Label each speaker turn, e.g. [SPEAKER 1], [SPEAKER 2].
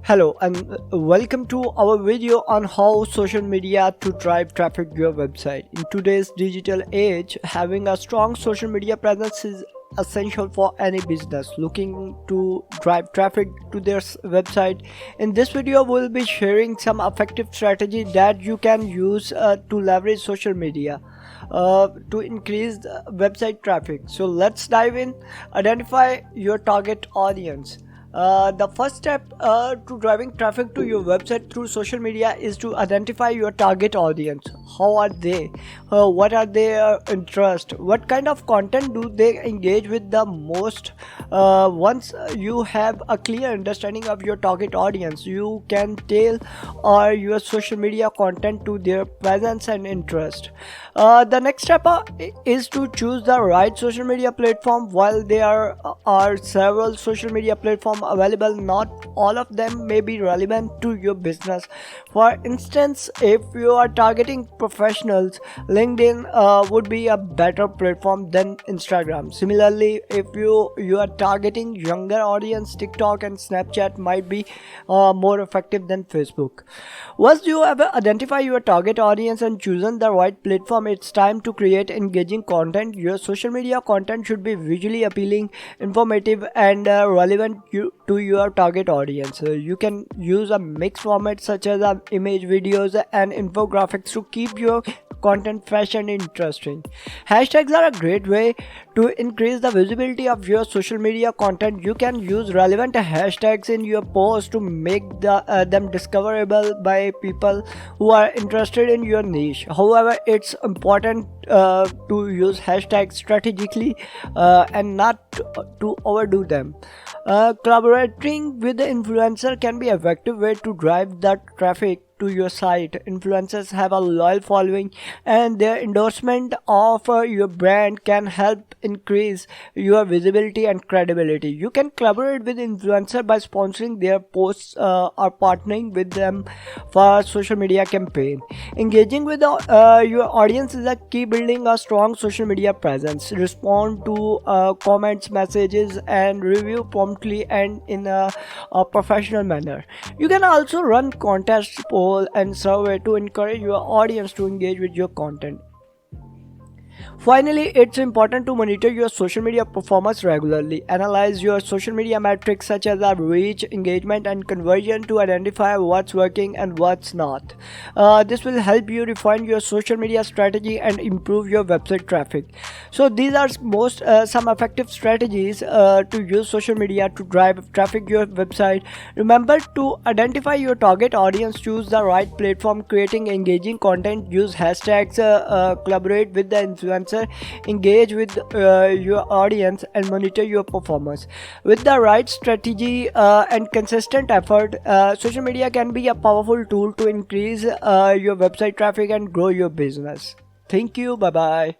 [SPEAKER 1] Hello and welcome to our video on how social media to drive traffic to your website. In today's digital age, having a strong social media presence is essential for any business looking to drive traffic to their website. In this video, we'll be sharing some effective strategy that you can use to leverage social media to increase the website traffic. So let's dive in. Identify your target audience. The first step to driving traffic to your website through social media is to identify your target audience. How are they? What are their interests? What kind of content do they engage with the most? Once you have a clear understanding of your target audience, you can tailor your social media content to their presence and interest. The next step is to choose the right social media platform. While there are several social media platforms available, not all of them may be relevant to your business. For instance, if you are targeting professionals, LinkedIn would be a better platform than Instagram. Similarly, if you are targeting younger audience, TikTok and Snapchat might be more effective than Facebook. Once you have identified your target audience and chosen the right platform, it's time to create engaging content. Your social media content should be visually appealing, informative and relevant to your target audience. You can use a mixed format such as image, videos and infographics to keep your content fresh and interesting. Hashtags are a great way to increase the visibility of your social media content. You can use relevant hashtags in your post to make them discoverable by people who are interested in your niche. However, it's important to use hashtags strategically and not to overdo them. Collaborating with the influencer can be an effective way to drive the traffic to your site. Influencers have a loyal following and their endorsement of your brand can help increase your visibility and credibility. You can collaborate with influencers by sponsoring their posts or partnering with them for social media campaign. Engaging with your audience is a key building a strong social media presence. Respond to comments, messages and review promptly and in a professional manner. You can also run contests, polls and survey to encourage your audience to engage with your content. Finally, it's important to monitor your social media performance regularly. Analyze your social media metrics such as reach, engagement, and conversion to identify what's working and what's not. This will help you refine your social media strategy and improve your website traffic. So these are some effective strategies to use social media to drive traffic to your website. Remember to identify your target audience, choose the right platform, creating engaging content, use hashtags, collaborate with the influencer, engage with your audience and monitor your performance. With the right strategy and consistent effort, social media can be a powerful tool to increase your website traffic and grow your business. Thank you. Bye bye.